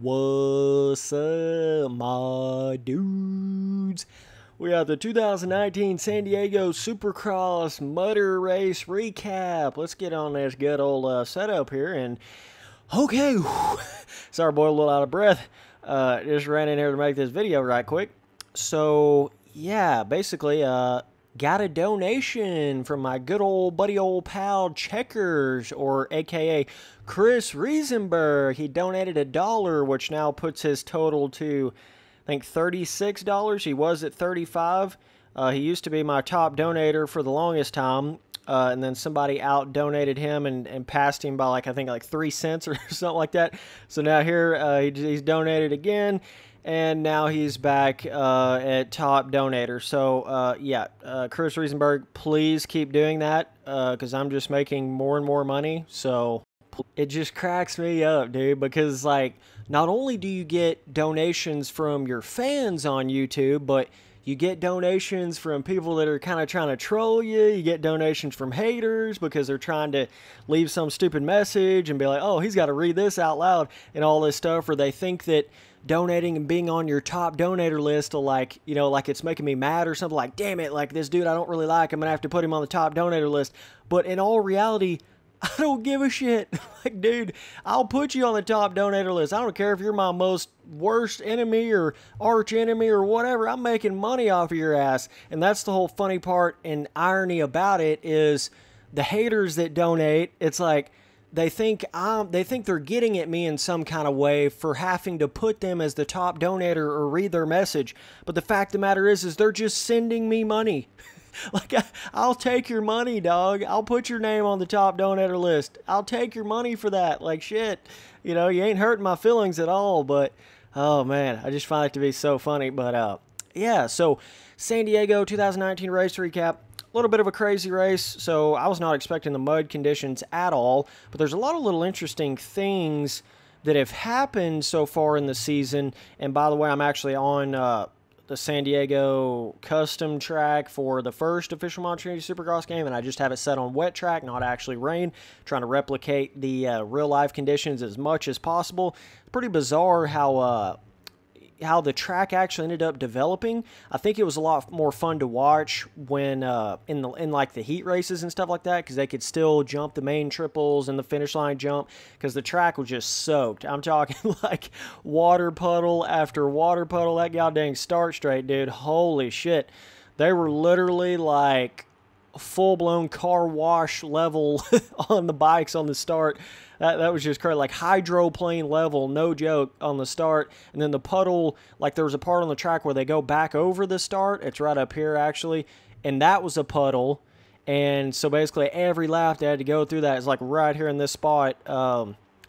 What's up, my dudes? We have the 2019 San Diego Supercross Motor Race recap. Let's get on this good old setup here. And okay, sorry, boy, a little out of breath. Just ran in here to make this video right quick. So yeah, basically, got a donation from my good old buddy, old pal Checkers, or aka Chris Riesenberg. He donated $1, which now puts his total to, I think, $36. He was at $35. He used to be my top donator for the longest time, and then somebody out donated him and passed him by like, I think, like 3 cents or something like that. So now here he's donated again. And now he's back at top donator. So, yeah, Chris Riesenberg, please keep doing that because I'm just making more and more money. So it just cracks me up, dude, because, like, not only do you get donations from your fans on YouTube, but you get donations from people that are kind of trying to troll you. You get donations from haters because they're trying to leave some stupid message and be like, oh, he's got to read this out loud and all this stuff. Or they think that donating and being on your top donator list will, like, you know, like it's making me mad or something. Like, damn it, like this dude I don't really like, I'm going to have to put him on the top donator list. But in all reality, I don't give a shit. Like, dude, I'll put you on the top donator list. I don't care if you're my most worst enemy or arch enemy or whatever. I'm making money off of your ass. And that's the whole funny part and irony about it is the haters that donate, it's like they think they're getting at me in some kind of way for having to put them as the top donator or read their message. But the fact of the matter is they're just sending me money. Like, I'll take your money, dog. I'll put your name on the top donator list. I'll take your money for that. Like, shit. You know, you ain't hurting my feelings at all. But, oh, man, I just find it to be so funny. But, yeah, so San Diego 2019 race recap. A little bit of a crazy race, so I was not expecting the mud conditions at all. But there's a lot of little interesting things that have happened so far in the season. And, by the way, I'm actually on the San Diego custom track for the first official Monceu Supercross game, and I just have it set on wet track, not actually rain, trying to replicate the real life conditions as much as possible. Pretty bizarre how the track actually ended up developing. I think it was a lot more fun to watch when in like the heat races and stuff like that, because they could still jump the main triples and the finish line jump because the track was just soaked. I'm talking like water puddle after water puddle. That goddamn start straight, dude. Holy shit. They were literally like full-blown car wash level on the bikes on the start. That was just crazy, like hydroplane level, no joke, on the start. And then the puddle, like there was a part on the track where they go back over the start. It's right up here, actually. And that was a puddle. And so basically every lap they had to go through that. It's like right here in this spot.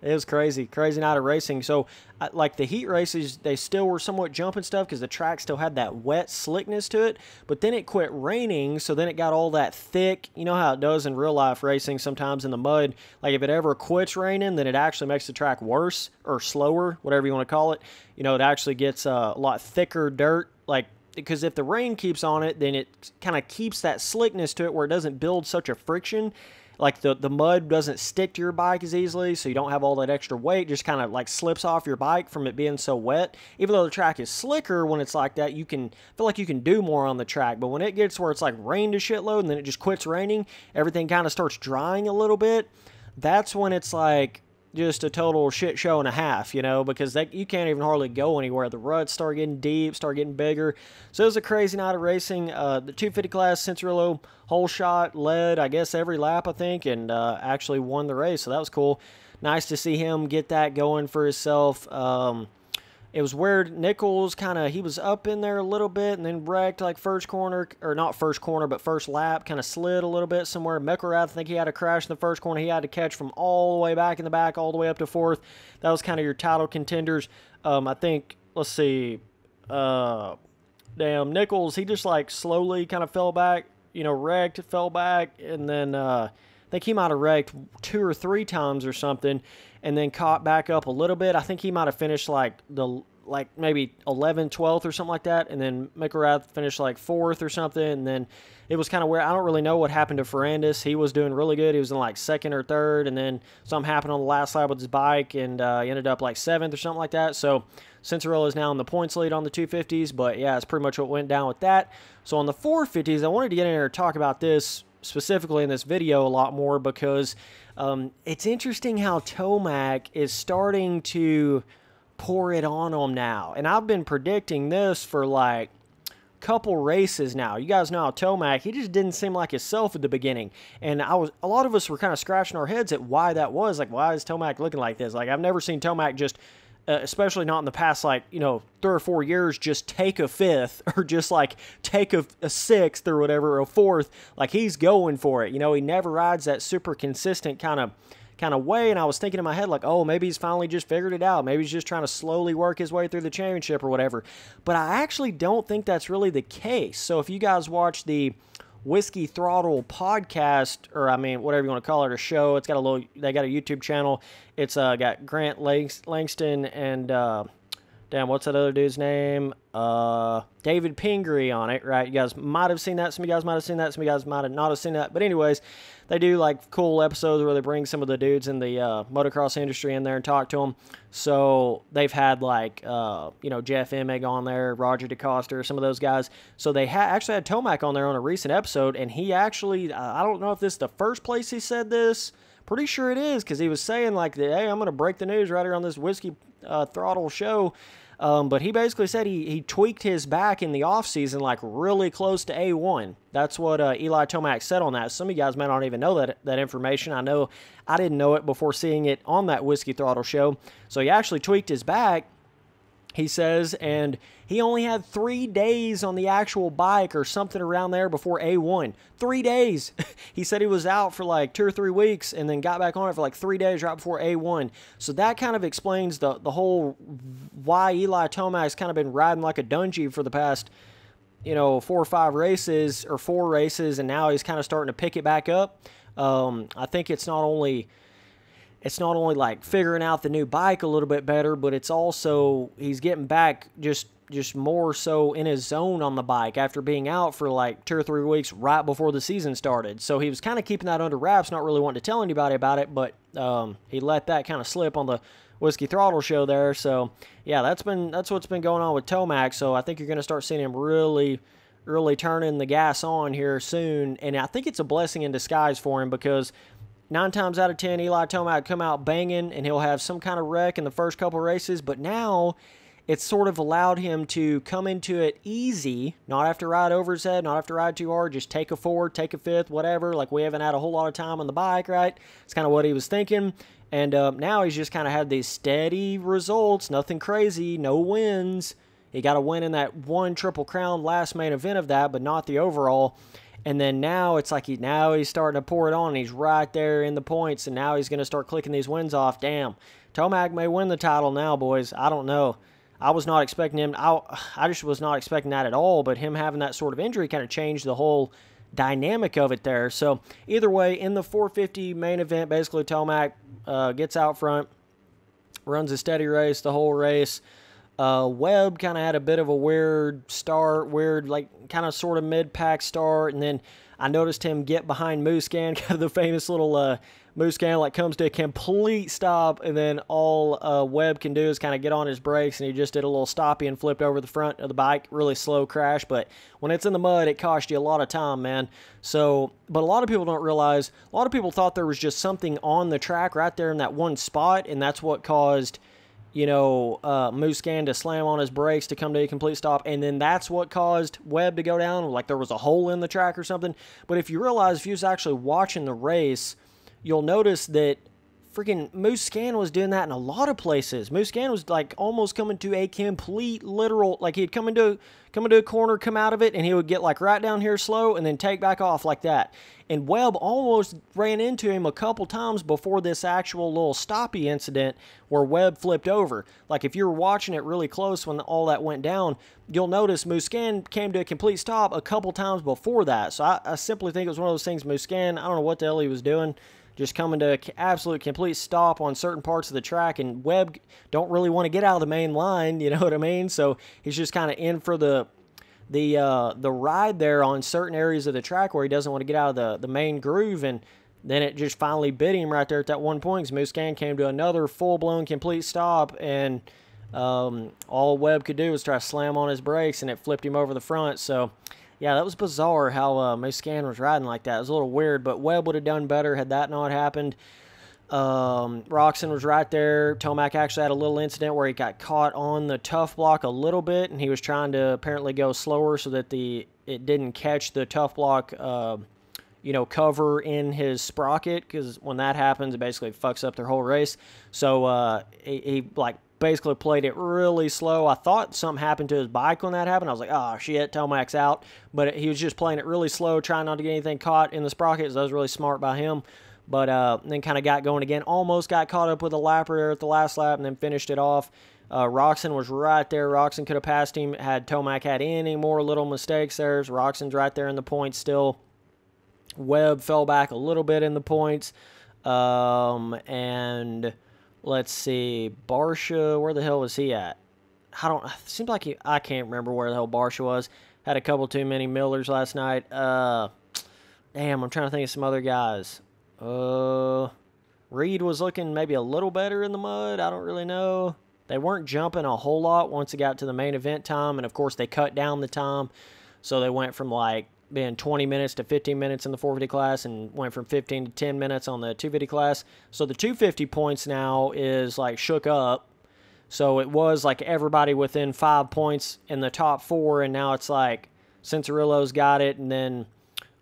It was crazy. Crazy night of racing. So, like the heat races, they still were somewhat jumping stuff because the track still had that wet slickness to it. But then it quit raining, so then it got all that thick. You know how it does in real life racing sometimes in the mud. Like if it ever quits raining, then it actually makes the track worse or slower, whatever you want to call it. You know, it actually gets a lot thicker dirt. Like, because if the rain keeps on it, then it kind of keeps that slickness to it where it doesn't build such a friction. Like the mud doesn't stick to your bike as easily, so you don't have all that extra weight. Just kind of like slips off your bike from it being so wet. Even though the track is slicker when it's like that, you can feel like you can do more on the track. But when it gets where it's like rained a shitload and then it just quits raining, everything kind of starts drying a little bit. That's when it's like just a total shit show and a half, you know, because you can't even hardly go anywhere. The ruts start getting deep, start getting bigger. So it was a crazy night of racing. The 250 class, Cianciarulo, whole shot, led, I guess, every lap, I think, and actually won the race, so that was cool. Nice to see him get that going for himself. It was weird. Nichols he was up in there a little bit and then wrecked like first corner, or not first corner, but first lap, kind of slid a little bit somewhere. Meckerath, I think he had a crash in the first corner. He had to catch from all the way back in the back, all the way up to fourth. That was kind of your title contenders. I think, let's see, damn, Nichols, he just like slowly kind of fell back, you know, wrecked, fell back, and then I think he might have wrecked 2 or 3 times or something, and then caught back up a little bit. I think he might have finished like the like maybe 11th, 12th or something like that, and then McElrath finished like 4th or something, and then it was kind of where I don't really know what happened to Ferrandis. He was doing really good. He was in like 2nd or 3rd, and then something happened on the last lap with his bike, and he ended up like 7th or something like that. So Cinderella is now in the points lead on the 250s, but yeah, it's pretty much what went down with that. So on the 450s, I wanted to get in here and talk about this specifically in this video a lot more because it's interesting how Tomac is starting to pour it on them now. And I've been predicting this for like a couple races now. You guys know how Tomac, he just didn't seem like himself at the beginning. And a lot of us were kind of scratching our heads at why that was. Like, why is Tomac looking like this? Like, I've never seen Tomac just especially not in the past, like, 3 or 4 years, just take a 5th or just like take a 6th or whatever, or a 4th. Like, he's going for it. He never rides that super consistent kind of way. And I was thinking in my head, like, oh, maybe he's finally just figured it out. Maybe he's just trying to slowly work his way through the championship or whatever. But I actually don't think that's really the case. So if you guys watch the Whiskey Throttle podcast, or I mean, whatever you want to call it, a show. They got a YouTube channel. It's got Grant Langston and damn, what's that other dude's name? David Pingree on it, right? You guys might have seen that. Some of you guys might have seen that. Some of you guys might have not have seen that. But anyways, they do like cool episodes where they bring some of the dudes in the motocross industry in there and talk to them. So they've had like, Jeff Emig on there, Roger DeCoster, some of those guys. So they actually had Tomac on there on a recent episode. And he actually, I don't know if this is the first place he said this. Pretty sure it is, because he was saying like, hey, I'm going to break the news right here on this Whiskey Throttle show. But he basically said he tweaked his back in the offseason like really close to A1. That's what Eli Tomac said on that. Some of you guys may not even know that information. I know I didn't know it before seeing it on that Whiskey Throttle show. So he actually tweaked his back, he says, and he only had 3 days on the actual bike or something around there before A1. 3 days. He said he was out for like 2 or 3 weeks and then got back on it for like 3 days right before A1. So that kind of explains the whole why Eli Tomac's kind of been riding like a Dungy for the past, 4 or 5 races or 4 races, and now he's kind of starting to pick it back up. I think it's not only like figuring out the new bike a little bit better, but it's also he's getting back just more so in his zone on the bike after being out for like 2 or 3 weeks right before the season started. So he was kind of keeping that under wraps, not really wanting to tell anybody about it, but he let that kind of slip on the Whiskey Throttle show there. So yeah, that's what's been going on with Tomac. So I think you're going to start seeing him really turning the gas on here soon, and I think it's a blessing in disguise for him, because 9 times out of 10, Eli Tomac come out banging, and he'll have some kind of wreck in the first couple races. But now it's sort of allowed him to come into it easy, not have to ride over his head, not have to ride too hard, just take a 4th, take a 5th, whatever. Like, we haven't had a whole lot of time on the bike, right? It's kind of what he was thinking. And now he's just kind of had these steady results, nothing crazy, no wins. He got a win in that one Triple Crown last main event of that, but not the overall. And then now it's like he's starting to pour it on, and he's right there in the points, and now he's going to start clicking these wins off. Damn, Tomac may win the title now, boys. I don't know. I was not expecting him. I just was not expecting that at all, but him having that sort of injury kind of changed the whole dynamic of it there. So either way, in the 450 main event, basically Tomac gets out front, runs a steady race the whole race. Webb kind of had a bit of a weird start, like kind of sort of mid-pack start, and then I noticed him get behind Mouscan, kind of the famous little Mouscan, like comes to a complete stop, and then all Webb can do is kind of get on his brakes, and he just did a little stoppy and flipped over the front of the bike. Really slow crash, but when it's in the mud, it costs you a lot of time, man. So, but a lot of people don't realize, a lot of people thought there was just something on the track right there in that one spot, and that's what caused Mouscan to slam on his brakes to come to a complete stop, and then that's what caused Webb to go down, like there was a hole in the track or something. But if you realize, if you was actually watching the race, you'll notice that freaking Mouscan was doing that in a lot of places. Mouscan was like almost coming to a complete literal, like he'd come into a corner, come out of it, and he would get like right down here slow and then take back off like that. And Webb almost ran into him a couple times before this actual little stoppy incident where Webb flipped over. Like, if you were watching it really close when all that went down, you'll notice Mouscan came to a complete stop a couple times before that. So I simply think it was one of those things, Mouscan, I don't know what the hell he was doing. just coming to absolute complete stop on certain parts of the track, and Webb don't really want to get out of the main line, you know what I mean? So he's just kind of in for the ride there on certain areas of the track where he doesn't want to get out of the main groove, and then it just finally bit him right there at that one point, because Monceu came to another full-blown complete stop, and all Webb could do was try to slam on his brakes, and it flipped him over the front. So yeah, that was bizarre how Monceu was riding like that. It was a little weird, but Webb would have done better had that not happened. Roczen was right there. Tomac actually had a little incident where he got caught on the tough block a little bit, and he was trying to apparently go slower so that it didn't catch the tough block cover in his sprocket, because when that happens, it basically fucks up their whole race. So he like basically played it really slow. I thought something happened to his bike when that happened. I was like, oh shit, Tomac's out. But he was just playing it really slow, trying not to get anything caught in the sprocket. So that was really smart by him. But then kind of got going again. Almost got caught up with a lapper there at the last lap, and then finished it off. Roczen was right there. Roczen could have passed him had Tomac had any more little mistakes there. Roczen's right there in the points still. Webb fell back a little bit in the points. And let's see, Barsha, where the hell was he at? It seems like I can't remember where the hell Barsha was. Had a couple too many Millers last night. Damn, I'm trying to think of some other guys. Reed was looking maybe a little better in the mud. I don't really know. They weren't jumping a whole lot once it got to the main event time, and of course they cut down the time. So they went from like being 20 minutes to 15 minutes in the 450 class, and went from 15 to 10 minutes on the 250 class. So the 250 points now is like shook up. So it was like everybody within 5 points in the top 4, and now it's like Cincerillo's got it, and then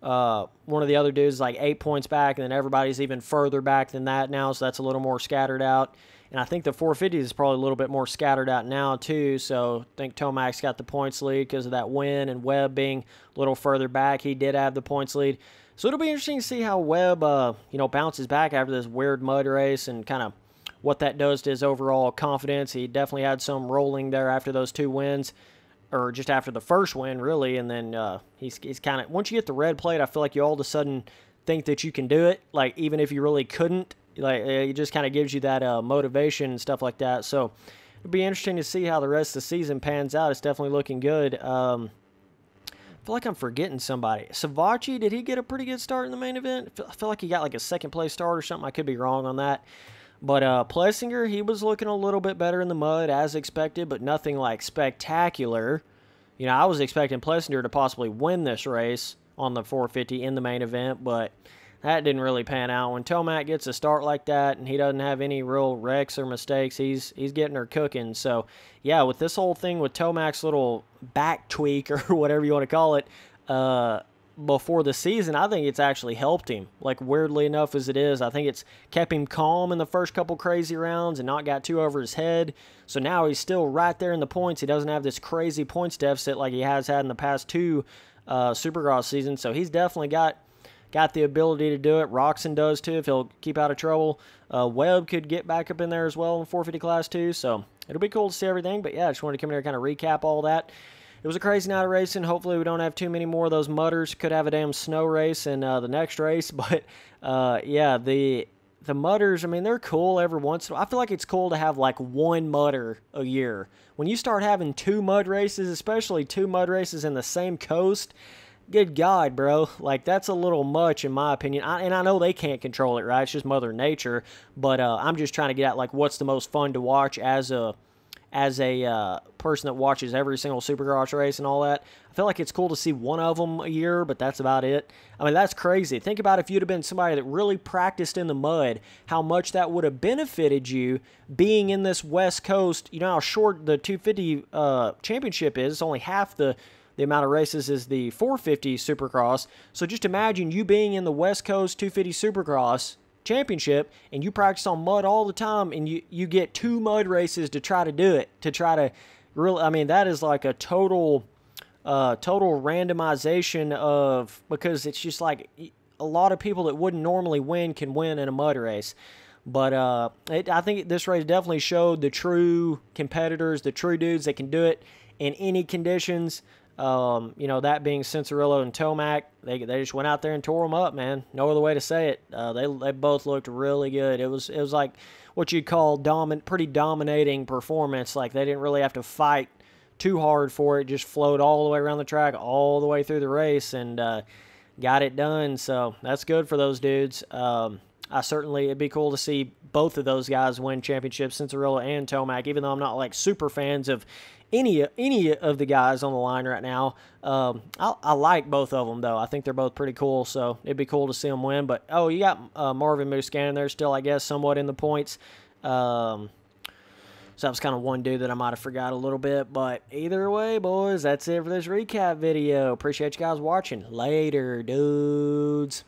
one of the other dudes is like 8 points back, and then everybody's even further back than that now, so that's a little more scattered out. And I think the 450 is probably a little bit more scattered out now too, so I think Tomac's got the points lead because of that win, and Webb being a little further back, he did have the points lead. So it'll be interesting to see how Webb bounces back after this weird mud race, and kind of what that does to his overall confidence. He definitely had some rolling there after those 2 wins, or just after the first win, really, and then he's kind of, once you get the red plate, I feel like you all of a sudden think that you can do it, like even if you really couldn't, like it just kind of gives you that motivation and stuff like that. So it'll be interesting to see how the rest of the season pans out. It's definitely looking good. I feel like I'm forgetting somebody. Savachi, did he get a pretty good start in the main event? I feel like he got like a second place start or something. I could be wrong on that. But Plessinger, he was looking a little bit better in the mud as expected, but nothing like spectacular. You know, I was expecting Plessinger to possibly win this race on the 450 in the main event, but that didn't really pan out. When Tomac gets a start like that and he doesn't have any real wrecks or mistakes, he's getting her cooking. So, yeah, with this whole thing with Tomac's little back tweak or whatever you want to call it, before the season, I think it's actually helped him. Like, weirdly enough as it is, I think it's kept him calm in the first couple crazy rounds and not got too over his head. So now he's still right there in the points. He doesn't have this crazy points deficit like he has had in the past 2 Supercross seasons. So he's definitely got the ability to do it. Roczen does too if he'll keep out of trouble. Webb could get back up in there as well in 450 class too. So it'll be cool to see everything. But yeah, I just wanted to come in here and kind of recap all that. It was a crazy night of racing. Hopefully we don't have too many more of those mudders. Could have a damn snow race in the next race. But, yeah, the mudders, I mean, they're cool every once in a while. I feel like it's cool to have, like, 1 mudder a year. When you start having 2 mud races, especially 2 mud races in the same coast, good God, bro. Like, that's a little much in my opinion. And I know they can't control it, right? It's just Mother Nature. But I'm just trying to get at, like, what's the most fun to watch as a person that watches every single Supercross race and all that. I feel like it's cool to see 1 of them a year, but that's about it. I mean, that's crazy. Think about if you'd have been somebody that really practiced in the mud, how much that would have benefited you being in this West Coast. You know how short the 250 championship is. It's only half the amount of races is the 450 Supercross. So just imagine you being in the West Coast 250 Supercross championship, and you practice on mud all the time, and you get 2 mud races to try to do it, to try to really, I mean, that is like a total randomization of, because it's just like a lot of people that wouldn't normally win can win in a mud race. But I think this race definitely showed the true competitors, the true dudes that can do it in any conditions. You know, that being Cianciarulo and Tomac, they just went out there and tore them up, man. No other way to say it. They both looked really good. It was like what you'd call pretty dominating performance. Like, they didn't really have to fight too hard for it. Just flowed all the way around the track, all the way through the race, and got it done. So that's good for those dudes. It'd be cool to see both of those guys win championships, Cianciarulo and Tomac, even though I'm not like super fans of any of the guys on the line right now. I like both of them, though. I think they're both pretty cool, so it'd be cool to see them win. But, you got Marvin Muscan there still, I guess, somewhat in the points. So that was kind of one dude that I might have forgot a little bit. But either way, boys, that's it for this recap video. Appreciate you guys watching. Later, dudes.